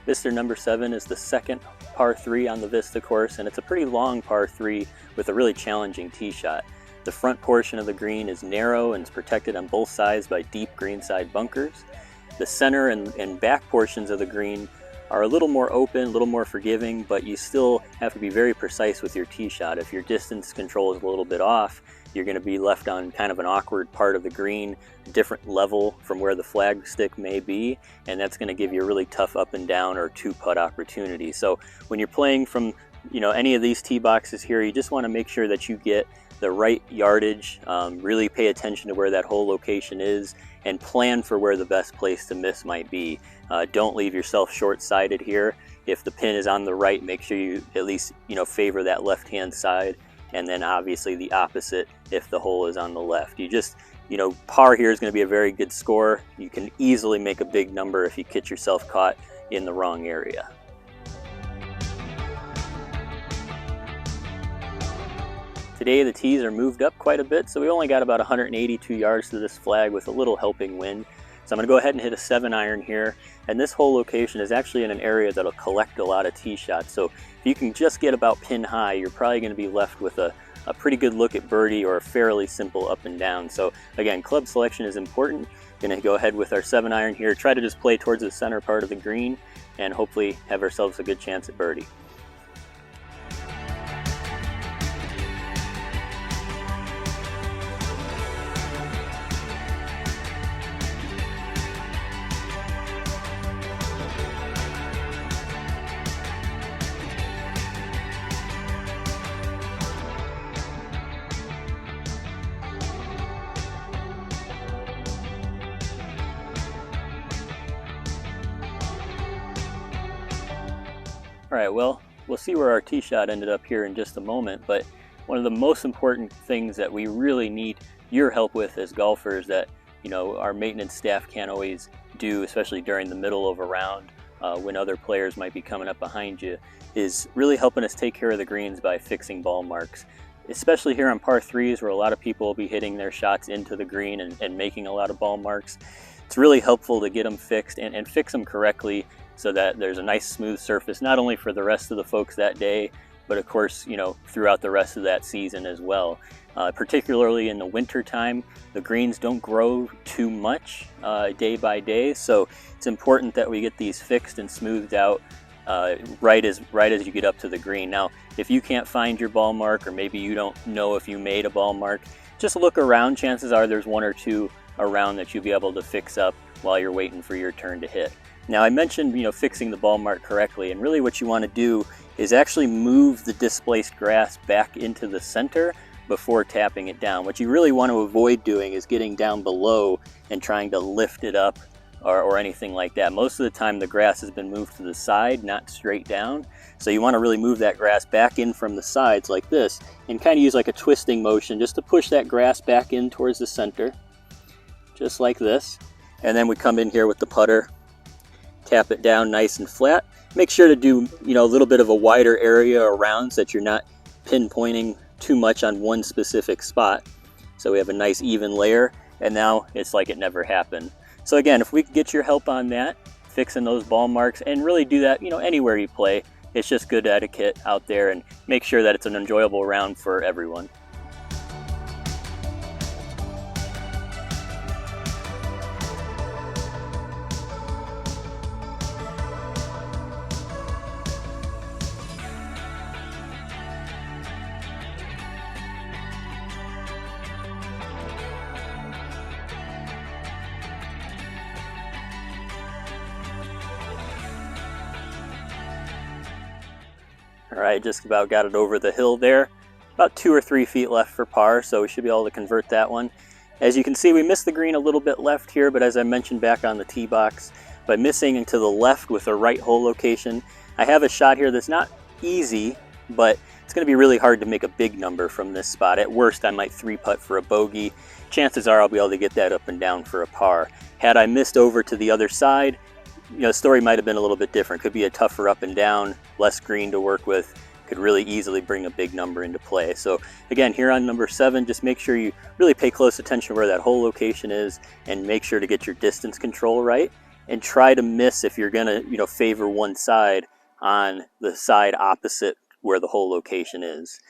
Vista number 7 is the second par 3 on the Vista course, and it's a pretty long par 3 with a really challenging tee shot. The front portion of the green is narrow and is protected on both sides by deep greenside bunkers. The center and back portions of the green are a little more open, a little more forgiving, but you still have to be very precise with your tee shot. If your distance control is a little bit off, you're going to be left on kind of an awkward part of the green, different level from where the flag stick may be, and that's going to give you a really tough up and down or two putt opportunity. So when you're playing from any of these tee boxes here, you just want to make sure that you get the right yardage, really pay attention to where that hole location is, and plan for where the best place to miss might be. Don't leave yourself short-sighted here. If the pin is on the right, make sure you at least favor that left-hand side, and then obviously the opposite if the hole is on the left. You just, par here is going to be a very good score. You can easily make a big number if you get yourself caught in the wrong area. Today the tees are moved up quite a bit, so we only got about 182 yards to this flag with a little helping wind. So I'm going to go ahead and hit a 7-iron here, and this hole location is actually in an area that'll collect a lot of tee shots. So if you can just get about pin high, you're probably going to be left with a pretty good look at birdie or a fairly simple up and down. So again, club selection is important. Going to go ahead with our 7-iron here, try to just play towards the center part of the green, and hopefully have ourselves a good chance at birdie. All right, well, we'll see where our tee shot ended up here in just a moment, but one of the most important things that we really need your help with as golfers that, our maintenance staff can't always do, especially during the middle of a round when other players might be coming up behind you, is really helping us take care of the greens by fixing ball marks. Especially here on par 3s where a lot of people will be hitting their shots into the green and making a lot of ball marks. It's really helpful to get them fixed and fix them correctly, so that there's a nice smooth surface, not only for the rest of the folks that day, but of course, throughout the rest of that season as well. Particularly in the winter time, the greens don't grow too much day by day, so it's important that we get these fixed and smoothed out right as you get up to the green. Now, if you can't find your ball mark, or maybe you don't know if you made a ball mark, just look around. Chances are there's one or two around that you'll be able to fix up while you're waiting for your turn to hit. Now I mentioned, fixing the ball mark correctly, and really what you want to do is actually move the displaced grass back into the center before tapping it down. What you really want to avoid doing is getting down below and trying to lift it up or anything like that. Most of the time the grass has been moved to the side, not straight down. So you want to really move that grass back in from the sides like this, and kind of use like a twisting motion just to push that grass back in towards the center, just like this. And then we come in here with the putter, tap it down nice and flat. Make sure to do, a little bit of a wider area around so that you're not pinpointing too much on one specific spot. So we have a nice even layer, and now it's like it never happened. So again, if we can get your help on that, fixing those ball marks, and really do that, anywhere you play, it's just good etiquette out there, and make sure that it's an enjoyable round for everyone. All right, just about got it over the hill there. About 2 or 3 feet left for par, so we should be able to convert that one. As you can see, we missed the green a little bit left here, but as I mentioned back on the tee box, by missing to the left with the right hole location, I have a shot here that's not easy, but it's going to be really hard to make a big number from this spot. At worst, I might 3-putt for a bogey. Chances are I'll be able to get that up and down for a par. Had I missed over to the other side, the story might have been a little bit different. Could be a tougher up and down, less green to work with, could really easily bring a big number into play. So again, here on number 7, just make sure you really pay close attention to where that hole location is, and make sure to get your distance control right. and try to miss if you're gonna, favor one side on the side opposite where the hole location is.